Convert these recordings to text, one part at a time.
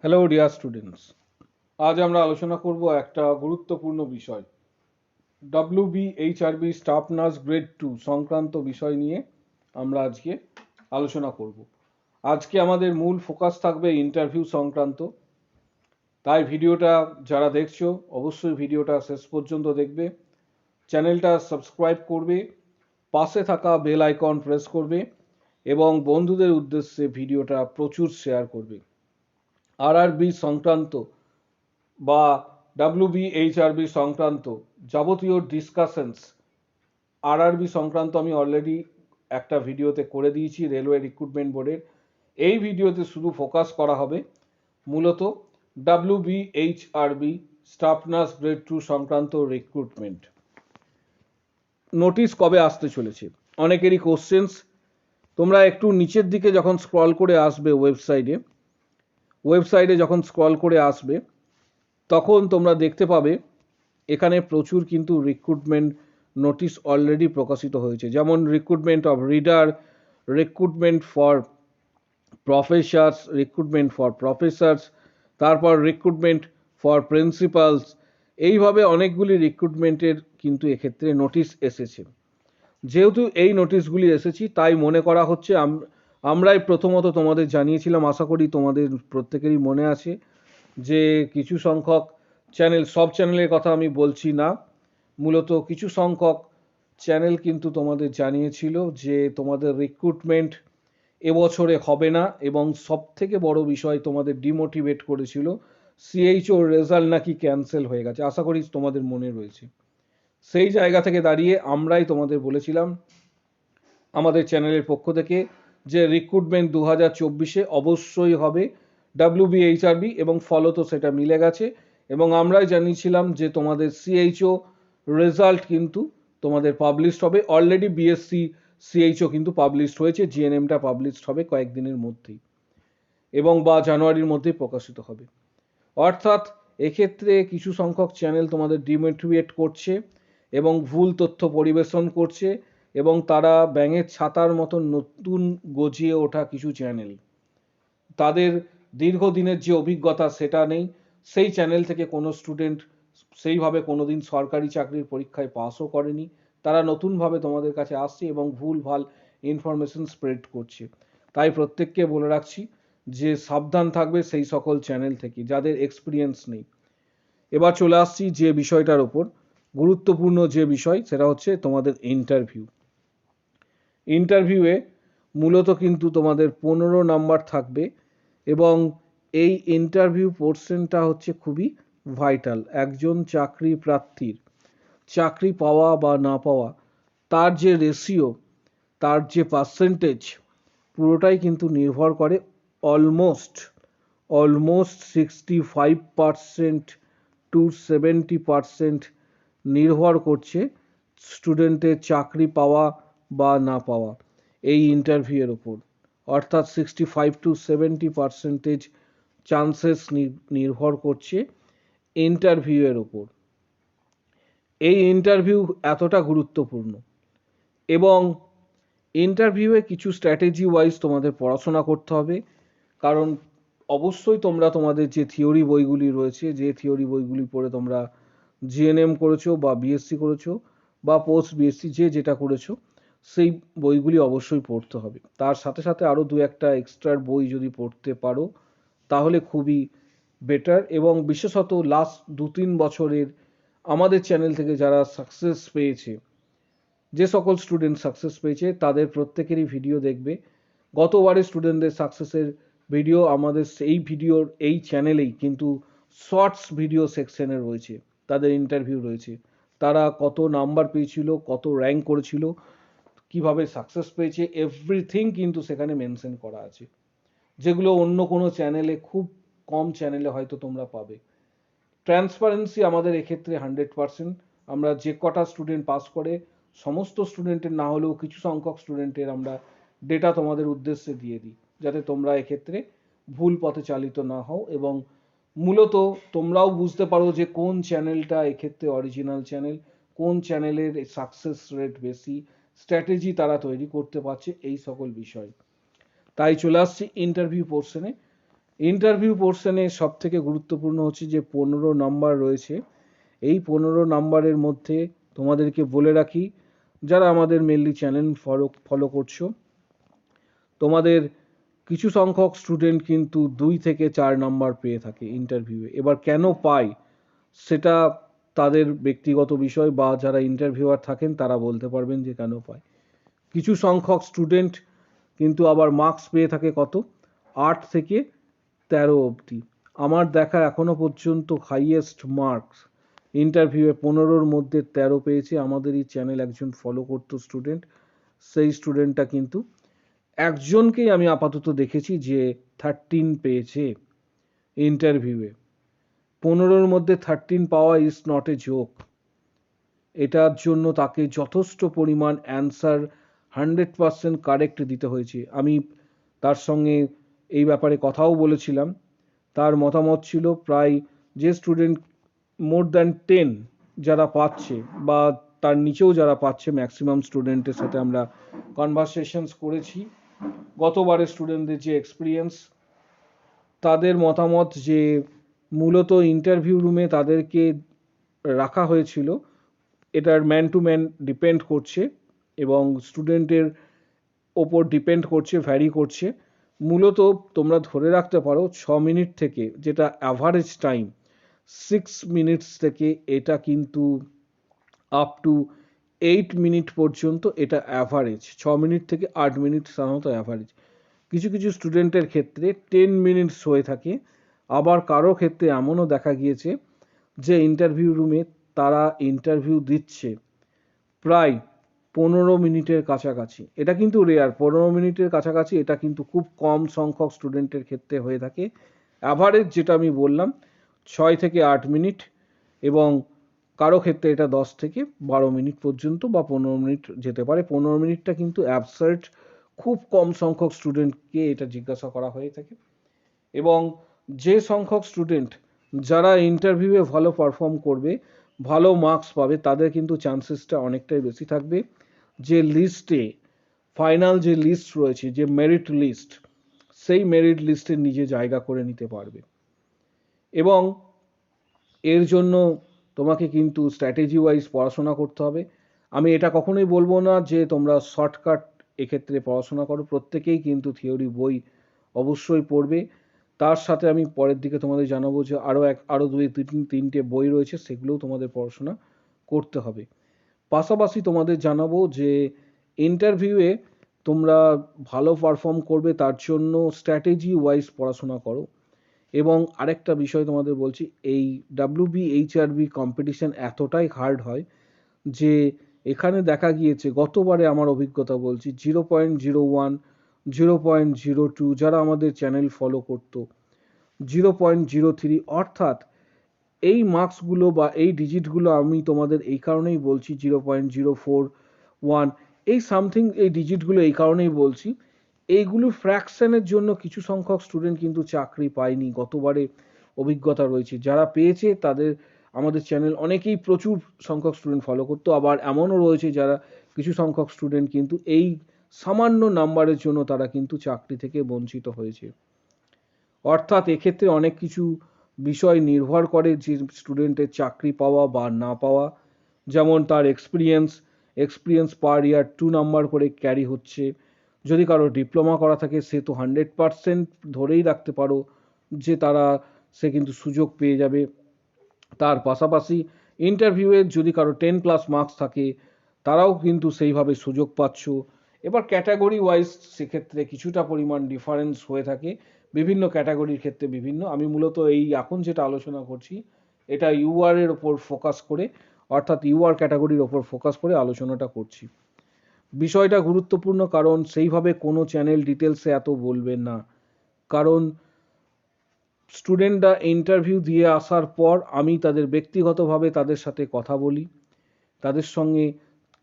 Hello dear students, আজ আমরা আলোচনা করব একটা গুরুত্বপূর্ণ বিষয়। WBHRB স্টাফ নার্স গ্রেড 2 সংক্রান্ত বিষয় নিয়ে আমরা আজকে আলোচনা করব। আজকে আমাদের মূল ফোকাস থাকবে ইন্টারভিউ সংক্রান্ত। তাই ভিডিওটা যারা দেখছো অবশ্যই ভিডিওটা শেষ পর্যন্ত দেখবে, চ্যানেলটা সাবস্ক্রাইব করবে, পাশে থাকা বেল আইকন প্রেস করবে এবং বন্ধুদের উদ্দেশ্যে ভিডিওটা প্রচুর শেয়ার করবে। RRB সংক্রান্ত বা WBHRB সংক্রান্ত যাবতীয় ডিসকাশনস, RRB সংক্রান্ত আমি অলরেডি একটা ভিডিওতে করে দিয়েছি রেলওয়ে রিক্রুটমেন্ট বোর্ডের। এই ভিডিওতে শুধু ফোকাস করা হবে মূলত WBHRB স্টাফ নার্স গ্রেড 2 সংক্রান্ত রিক্রুটমেন্ট। নোটিশ কবে আসতে চলেছে অনেকেরই কোশ্চেন্স। তোমরা একটু নিচের দিকে যখন স্ক্রল করে আসবে ওয়েবসাইটে যখন স্ক্রল করে আসবে তখন তোমরা দেখতে পাবে এখানে প্রচুর কিন্তু রিক্রুটমেন্ট নোটিশ অলরেডি প্রকাশিত হয়েছে, যেমন recruitment of reader, recruitment for Professor's, তারপর রিক্রুটমেন্ট ফর প্রিন্সিপালস। এইভাবে অনেকগুলি রিক্রুটমেন্টের কিন্তু এক্ষেত্রে নোটিশ এসেছে। যেহেতু এই নোটিশগুলি এসেছি তাই মনে করা হচ্ছে আমরাই প্রথমত তোমাদের জানিয়েছিলাম, আশা করি তোমাদের প্রত্যেকেরই মনে আছে যে কিছু সংখ্যক চ্যানেল, সব চ্যানেলের কথা আমি বলছি না, মূলত কিছু সংখ্যক চ্যানেল কিন্তু তোমাদের জানিয়েছিল যে তোমাদের রিক্রুটমেন্ট এবছরে হবে না, এবং সব থেকে বড় বিষয় তোমাদের ডিমোটিভেট করেছিল, সিএইচও রেজাল্ট নাকি ক্যান্সেল হয়ে গেছে। আশা করি তোমাদের মনে রয়েছে। সেই জায়গা থেকে দাঁড়িয়ে আমরাই তোমাদের বলেছিলাম আমাদের চ্যানেলের পক্ষ থেকে যে রিক্রুটমেন্ট 2024-এ অবশ্যই হবে WBHRB, এবং ফলত সেটা মিলে গেছে। এবং আমরাই জানিয়েছিলাম যে তোমাদের সিএইচও রেজাল্ট কিন্তু তোমাদের পাবলিশড হবে। অলরেডি বিএসসি সিএইচও কিন্তু পাবলিশড হয়েছে, জিএনএমটা পাবলিশড হবে কয়েকদিনের মধ্যেই, এবং বা জানুয়ারির মধ্যেই প্রকাশিত হবে। অর্থাৎ এক্ষেত্রে কিছু সংখ্যক চ্যানেল তোমাদের ডিমোটিভেট করছে এবং ভুল তথ্য পরিবেশন করছে, এবং তারা ব্যাঙের ছাতার মতন নতুন গজিয়ে ওঠা কিছু চ্যানেল, তাদের দীর্ঘদিনের যে অভিজ্ঞতা সেটা নেই, সেই চ্যানেল থেকে কোনো স্টুডেন্ট সেইভাবে কোনোদিন সরকারি চাকরির পরীক্ষায় পাসও করেনি, তারা নতুনভাবে তোমাদের কাছে আসছে এবং ভুলভাল ইনফরমেশন স্প্রেড করছে। তাই প্রত্যেককে বলে রাখছি যে সাবধান থাকবে সেই সকল চ্যানেল থেকে যাদের এক্সপিরিয়েন্স নেই। এবার চলে আসছি যে বিষয়টার ওপর, গুরুত্বপূর্ণ যে বিষয় সেটা হচ্ছে তোমাদের ইন্টারভিউয়ে মূলত কিন্তু তোমাদের 15 নাম্বার থাকবে, এবং এই ইন্টারভিউ পোর্শনটা হচ্ছে খুবই ভাইটাল। একজন চাকরি প্রার্থীর চাকরি পাওয়া বা না পাওয়া, তার যে রেশিও, তার যে পার্সেন্টেজ, পুরোটাই কিন্তু নির্ভর করে অলমোস্ট 65% টু 70% নির্ভর করছে স্টুডেন্টের চাকরি পাওয়া বা না পাওয়া এই ইন্টারভিউয়ের ওপর। অর্থাৎ 65 to 70% চান্সেস নির্ভর করছে ইন্টারভিউয়ের ওপর। এই ইন্টারভিউ এতটা গুরুত্বপূর্ণ, এবং ইন্টারভিউয়ে কিছু স্ট্র্যাটেজি ওয়াইজ তোমাদের পড়াশোনা করতে হবে। কারণ অবশ্যই তোমরা তোমাদের যে থিওরি বইগুলি রয়েছে, যে থিওরি বইগুলি পড়ে তোমরা জিএনএম করেছো বা বিএসসি করেছো বা পোস্ট বিএসসি যে যেটা করেছো, সেই বইগুলি অবশ্যই পড়তে হবে। তার সাথে সাথে আরও দু একটা এক্সট্রা বই যদি পড়তে পারো তাহলে খুবই বেটার। এবং বিশেষত লাস্ট 2-3 বছরের আমাদের চ্যানেল থেকে যারা সাকসেস পেয়েছে, যে সকল স্টুডেন্ট সাকসেস পেয়েছে তাদের প্রত্যেকেরই ভিডিও দেখবে। গতবারের স্টুডেন্টদের সাকসেসের ভিডিও আমাদের এই ভিডিওর এই চ্যানেলেই কিন্তু শর্টস ভিডিও সেকশনে রয়েছে, তাদের ইন্টারভিউ রয়েছে, তারা কত নাম্বার পেয়েছিল, কত র্যাঙ্ক করেছিল, কিভাবে সাকসেস পেয়েছে, এভরিথিং কিন্তু সেখানে মেনশন করা আছে, যেগুলো অন্য কোনো চ্যানেলে, খুব কম চ্যানেলে হয়তো তোমরা পাবে। ট্রান্সপারেন্সি আমাদের এক্ষেত্রে 100%। আমরা যে কটা স্টুডেন্ট পাস করে সমস্ত স্টুডেন্টের না হলেও কিছু সংখ্যক স্টুডেন্টের আমরা ডেটা তোমাদের উদ্দেশ্যে দিয়ে দিই, যাতে তোমরা এক্ষেত্রে ভুল পথে চালিত না হও, এবং মূলত তোমরাও বুঝতে পারো যে কোন চ্যানেলটা এক্ষেত্রে অরিজিনাল চ্যানেল, কোন চ্যানেলের সাকসেস রেট বেশি, স্ট্র্যাটেজি তারা তৈরি করতে পারছে, এই সকল বিষয়। তাই চলে আসছি ইন্টারভিউ পোর্শনে। ইন্টারভিউ পোর্শনে সব থেকে গুরুত্বপূর্ণ হচ্ছে যে 15 নাম্বার রয়েছে। এই 15 নাম্বারের মধ্যে তোমাদেরকে বলে রাখি, যারা আমাদের মেনলি চ্যানেল ফলো করছো, তোমাদের কিছু সংখ্যক স্টুডেন্ট কিন্তু 2 থেকে 4 নাম্বার পেয়ে থাকে ইন্টারভিউয়ে। এবার কেন পায় সেটা তাদের ব্যক্তিগত বিষয়, বা যারা ইন্টারভিউয়ার থাকেন তারা বলতে পারবেন যে কেন পায়। কিছু সংখ্যক স্টুডেন্ট কিন্তু আবার মার্কস পেয়ে থাকে কত, 8 থেকে 13 অবধি। আমার দেখা এখনো পর্যন্ত হাইয়েস্ট মার্কস ইন্টারভিউয়ে 15-র মধ্যে 13 পেয়েছে আমাদেরই চ্যানেল একজন ফলো করতো স্টুডেন্ট। সেই স্টুডেন্টটা কিন্তু, একজনকেই আমি আপাতত দেখেছি যে 13 পেয়েছে ইন্টারভিউয়ে। 15-র মধ্যে 13 পাওয়া ইজ নট এ জোক। এটার জন্য তাকে যথেষ্ট পরিমাণ অ্যান্সার 100% কারেক্ট দিতে হয়েছে। আমি তার সঙ্গে এই ব্যাপারে কথাও বলেছিলাম। তার মতামত ছিল প্রায় যে স্টুডেন্ট মোর দ্যান 10 যারা পাচ্ছে, বা তার নিচেও যারা পাচ্ছে, ম্যাক্সিমাম স্টুডেন্টের সাথে আমরা কনভারসেশনস করেছি। গতবারের স্টুডেন্টদের যে এক্সপিরিয়েন্স, তাদের মতামত যে মূলত ইন্টারভিউ রুমে তাদেরকে রাখা হয়েছিল, এটার ম্যান টু ম্যান ডিপেন্ড করছে এবং স্টুডেন্টের ওপর ডিপেন্ড করছে, ভ্যারি করছে। মূলত তোমরা ধরে রাখতে পারো 6 মিনিট থেকে, যেটা অ্যাভারেজ টাইম 6 মিনিটস থেকে, এটা কিন্তু আপ টু 8 মিনিট পর্যন্ত এটা অ্যাভারেজ। 6 মিনিট থেকে 8 মিনিট সাধারণত অ্যাভারেজ। কিছু কিছু স্টুডেন্টের ক্ষেত্রে 10 মিনিটস হয়ে থাকে। আবার কারো ক্ষেত্রে এমনও দেখা গিয়েছে যে ইন্টারভিউ রুমে তারা ইন্টারভিউ দিচ্ছে প্রায় 15 মিনিটের কাছাকাছি। এটা কিন্তু রেয়ার, 15 মিনিটের কাছাকাছি এটা কিন্তু খুব কম সংখ্যক স্টুডেন্টের ক্ষেত্রে হয়ে থাকে। অ্যাভারেজ যেটা আমি বললাম 6 থেকে 8 মিনিট, এবং কারো ক্ষেত্রে এটা 10 থেকে 12 মিনিট পর্যন্ত বা 15 মিনিট যেতে পারে। 15 মিনিটটা কিন্তু অ্যাবসার্ড, খুব কম সংখ্যক স্টুডেন্টকে এটা জিজ্ঞাসা করা হয়ে থাকে। এবং যে সংখ্যক স্টুডেন্ট যারা ইন্টারভিউয়ে ভালো পারফর্ম করবে, ভালো মার্কস পাবে, তাদের কিন্তু চান্সেসটা অনেকটাই বেশি থাকবে যে লিস্টে, ফাইনাল যে লিস্ট রয়েছে, যে মেরিট লিস্ট, সেই মেরিট লিস্টে নিজে জায়গা করে নিতে পারবে। এবং এর জন্য তোমাকে কিন্তু স্ট্র্যাটেজি ওয়াইজ পড়াশোনা করতে হবে। আমি এটা কখনোই বলবো না যে তোমরা শর্টকাট এক্ষেত্রে পড়াশোনা করো, প্রত্যেকেই কিন্তু থিওরি বই অবশ্যই পড়বে। তার সাথে আমি পরের দিকে তোমাদের জানাবো যে আরও 2-3টে বই রয়েছে, সেগুলোও তোমাদের পড়াশোনা করতে হবে। পাশাপাশি তোমাদের জানাবো যে ইন্টারভিউয়ে তোমরা ভালো পারফর্ম করবে, তার জন্য স্ট্র্যাটেজি ওয়াইজ পড়াশোনা করো। এবং আরেকটা বিষয় তোমাদের বলছি, এই WBHRB কম্পিটিশন এতটাই হার্ড হয় যে এখানে দেখা গিয়েছে, গতবারে আমার অভিজ্ঞতা বলছি, 0.01, 0.02 যারা আমাদের চ্যানেল ফলো করতো, 0.03, অর্থাৎ এই মার্কসগুলো বা এই ডিজিটগুলো আমি তোমাদের এই কারণেই বলছি, 0.041, এই সামথিং, এই ডিজিটগুলো এই কারণেই বলছি, এইগুলো ফ্র্যাকশনের জন্য কিছু সংখ্যক স্টুডেন্ট কিন্তু চাকরি পায়নি। গতবারে অভিজ্ঞতা রয়েছে, যারা পেয়েছে তাদের আমাদের চ্যানেল অনেকেই প্রচুর সংখ্যক স্টুডেন্ট ফলো করতো। আবার এমনও রয়েছে যারা কিছু সংখ্যক স্টুডেন্ট কিন্তু এই সামান্য নাম্বারের জন্য তারা কিন্তু চাকরি থেকে বঞ্চিত হয়েছে। অর্থাৎ এক্ষেত্রে অনেক কিছু বিষয় নির্ভর করে যে স্টুডেন্টের চাকরি পাওয়া বা না পাওয়া। যেমন তার এক্সপিরিয়েন্স পার ইয়ার 2 নাম্বার করে ক্যারি হচ্ছে। যদি কারো ডিপ্লোমা করা থাকে সে তো 100% ধরেই রাখতে পারো যে সে কিন্তু সুযোগ পেয়ে যাবে। তার পাশাপাশি ইন্টারভিউয়ে যদি কারো 10+ মার্কস থাকে, তারাও কিন্তু সেইভাবে সুযোগ পাচ্ছ। এবার ক্যাটাগরি ওয়াইজ সেক্ষেত্রে কিছুটা পরিমাণ ডিফারেন্স হয়ে থাকে, বিভিন্ন ক্যাটাগরির ক্ষেত্রে বিভিন্ন। আমি মূলত এই এখন যেটা আলোচনা করছি এটা ইউআর এর ওপর ফোকাস করে, অর্থাৎ ইউআর ক্যাটাগরির ওপর ফোকাস করে আলোচনাটা করছি। বিষয়টা গুরুত্বপূর্ণ, কারণ সেইভাবে কোনো চ্যানেল ডিটেলসে এত বলবে না। কারণ স্টুডেন্টরা ইন্টারভিউ দিয়ে আসার পর আমি তাদের ব্যক্তিগতভাবে তাদের সাথে কথা বলি, তাদের সঙ্গে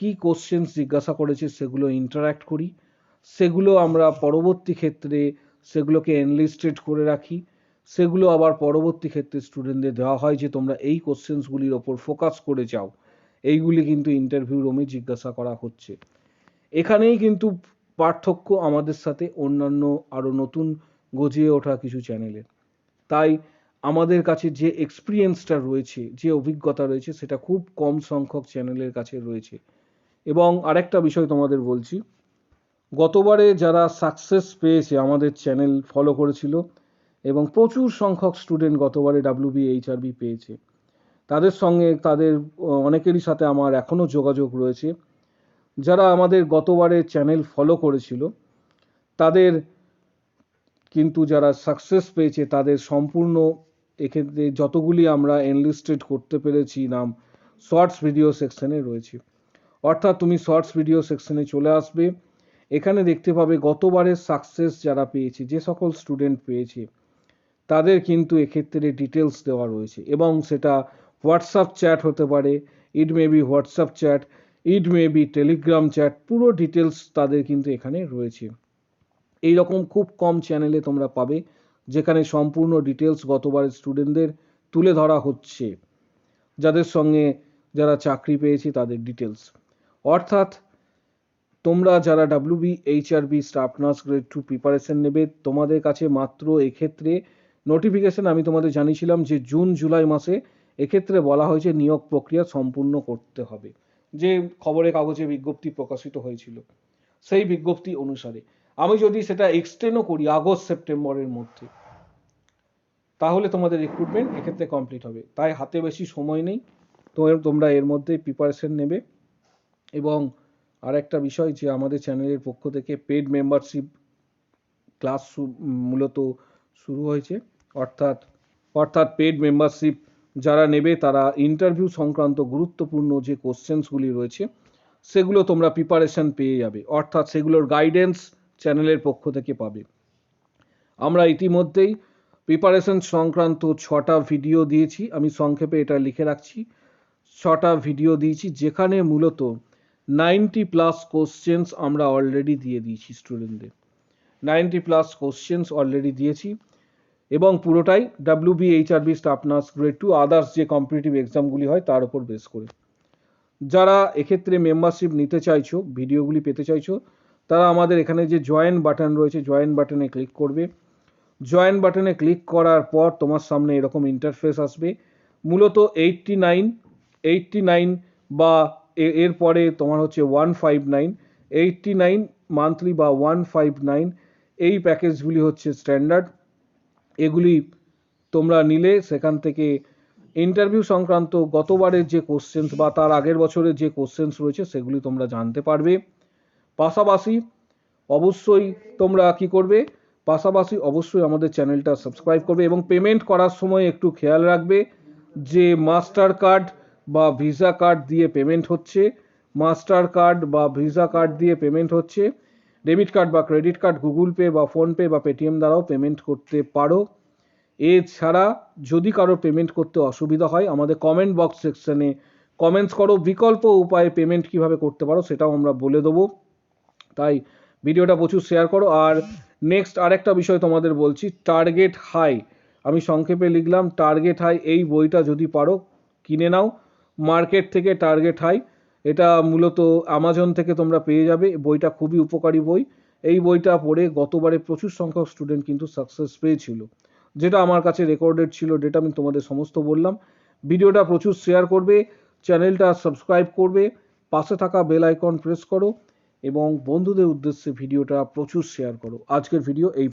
কি কোশ্চেন্স জিজ্ঞাসা করেছে সেগুলো ইন্টারাক্ট করি, সেগুলো আমরা পরবর্তী ক্ষেত্রে সেগুলোকে এনলিস্টেড করে রাখি, সেগুলো আবার পরবর্তী ক্ষেত্রে স্টুডেন্টদের দেওয়া হয় যে তোমরা এই কোশ্চেন্সগুলির ওপর ফোকাস করে যাও। এইগুলি কিন্তু ইন্টারভিউ রুমে জিজ্ঞাসা করা হচ্ছে। এখানেই কিন্তু পার্থক্য আমাদের সাথে অন্যান্য আরও নতুন গজিয়ে ওঠা কিছু চ্যানেলের। তাই আমাদের কাছে যে এক্সপিরিয়েন্সটা রয়েছে, যে অভিজ্ঞতা রয়েছে, সেটা খুব কম সংখ্যক চ্যানেলের কাছে রয়েছে। এবং আরেকটা বিষয় তোমাদের বলছি, গতবারে যারা সাকসেস পেয়েছে আমাদের চ্যানেল ফলো করেছিল এবং প্রচুর সংখ্যক স্টুডেন্ট গতবারে WBHRB পেয়েছে, তাদের সঙ্গে তাদের অনেকেরই সাথে আমার এখনও যোগাযোগ রয়েছে। যারা আমাদের গতবারে চ্যানেল ফলো করেছিল তাদের কিন্তু যারা সাকসেস পেয়েছে তাদের সম্পূর্ণ এক্ষেত্রে যতগুলি আমরা এনলিস্টেড করতে পেরেছি নাম শর্টস ভিডিও সেকশনে রয়েছে। অর্থাৎ তুমি শর্টস ভিডিও সেকশনে চলে আসবে, এখানে দেখতে পাবে গতবারের সাকসেস যারা পেয়েছে, যে সকল স্টুডেন্ট পেয়েছে তাদের কিন্তু এক্ষেত্রে ডিটেলস দেওয়া রয়েছে। এবং সেটা হোয়াটসঅ্যাপ চ্যাট হতে পারে, it may be WhatsApp chat, it may be Telegram chat, পুরো ডিটেলস তাদের কিন্তু এখানে রয়েছে। এই রকম খুব কম চ্যানেলে তোমরা পাবে যেখানে সম্পূর্ণ ডিটেলস গতবারের স্টুডেন্টদের তুলে ধরা হচ্ছে, যাদের সঙ্গে যারা চাকরি পেয়েছে তাদের ডিটেলস। অর্থাৎ তোমরা যারা WBHRB staff nurse grade 2 preparation নেবে, তোমাদের কাছে মাত্র এক্ষেত্রে নোটিফিকেশন আমি তোমাদের জানিয়েছিলাম যে জুন জুলাই মাসে এক্ষেত্রে বলা হয়েছে নিয়োগ প্রক্রিয়া সম্পূর্ণ করতে হবে, যে খবরের কাগজে বিজ্ঞপ্তি প্রকাশিত হয়েছিল সেই বিজ্ঞপ্তি অনুসারে। আমি যদি সেটা এক্সটেন্ডও করি আগস্ট সেপ্টেম্বরের মধ্যে, তাহলে তোমাদের রিক্রুটমেন্ট এক্ষেত্রে কমপ্লিট হবে। তাই হাতে বেশি সময় নেই, তো তোমরা এর মধ্যে প্রিপারেশন নেবে। এবং আর একটা বিষয় যে আমাদের চ্যানেলের পক্ষ থেকে পেড মেম্বারশিপ ক্লাস মূলত শুরু হয়েছে। অর্থাৎ পেড মেম্বারশিপ যারা নেবে তারা ইন্টারভিউ সংক্রান্ত গুরুত্বপূর্ণ যে কোশ্চেন্সগুলি রয়েছে সেগুলো তোমরা প্রিপারেশন পেয়ে যাবে, অর্থাৎ সেগুলোর গাইডেন্স চ্যানেলের পক্ষ থেকে পাবে। আমরা ইতিমধ্যেই প্রিপারেশন সংক্রান্ত 6টা ভিডিও দিয়েছি, আমি সংক্ষেপে এটা লিখে রাখছি। 6টা ভিডিও দিয়েছি যেখানে মূলত 90+ কোশ্চেন্স আমরা অলরেডি দিয়ে দিয়েছি স্টুডেন্টদের। 90+ কোশ্চেন্স অলরেডি দিয়েছি এবং পুরোটাই WBHRB staff nurse grade 2 others যে কম্পিটিটিভ এক্সামগুলি হয় তার উপর বেস করে। যারা এক্ষেত্রে মেম্বারশিপ নিতে চাইছো, ভিডিওগুলি পেতে চাইছো, তারা আমাদের এখানে যে জয়েন বাটন রয়েছে, জয়েন বাটনে ক্লিক করবে। জয়েন বাটনে ক্লিক করার পর তোমার সামনে এরকম ইন্টারফেস আসবে। মূলত 89 বা এরপরে তোমার হচ্ছে 159, 89 মান্থলি বা 159, এই প্যাকেজগুলি হচ্ছে স্ট্যান্ডার্ড। এগুলি তোমরা নিলে সেখান থেকে ইন্টারভিউ সংক্রান্ত গতবারের যে কোশ্চেন্স বা তার আগের বছরের যে কোশ্চেন্স রয়েছে সেগুলি তোমরা জানতে পারবে। পাশাপাশি অবশ্যই তোমরা কি করবে, পাশাপাশি অবশ্যই আমাদের চ্যানেলটা সাবস্ক্রাইব করবে এবং পেমেন্ট করার সময় একটু খেয়াল রাখবে যে মাস্টার কার্ড বা ভিসা কার্ড দিয়ে পেমেন্ট হচ্ছে, মাস্টার কার্ড বা ভিসা কার্ড দিয়ে পেমেন্ট হচ্ছে, ডেবিট কার্ড বা ক্রেডিট কার্ড, গুগল পে বা ফোনপে বা পেটিএম দ্বারাও পেমেন্ট করতে পারো। এছাড়া যদি কারো পেমেন্ট করতে অসুবিধা হয় আমাদের কমেন্ট বক্স সেকশনে কমেন্টস করো, বিকল্প উপায়ে পেমেন্ট কিভাবে করতে পারো সেটাও আমরা বলে দেবো। তাই ভিডিওটা প্রচুর শেয়ার করো। আর নেক্সট আরেকটা বিষয় তোমাদের বলছি, টার্গেট হাই, আমি সংক্ষেপে লিখলাম টার্গেট হাই, এই বইটা যদি পারো কিনে নাও মার্কেট থেকে। টার্গেট হাই এটা মূলত অ্যামাজন থেকে তোমরা পেয়ে যাবে, বইটা খুবই উপকারী বই। এই বইটা পড়ে গতবারে প্রচুর সংখ্যক স্টুডেন্ট কিন্তু সাকসেস পেয়েছিল, যেটা আমার কাছে রেকর্ডেড ছিল, ডেটা আমি তোমাদের সমস্ত বললাম। ভিডিওটা প্রচুর শেয়ার করবে, চ্যানেলটা সাবস্ক্রাইব করবে, পাশে থাকা বেল আইকন প্রেস করো এবং বন্ধুদের উদ্দেশ্যে ভিডিওটা প্রচুর শেয়ার করো। আজকের ভিডিও এই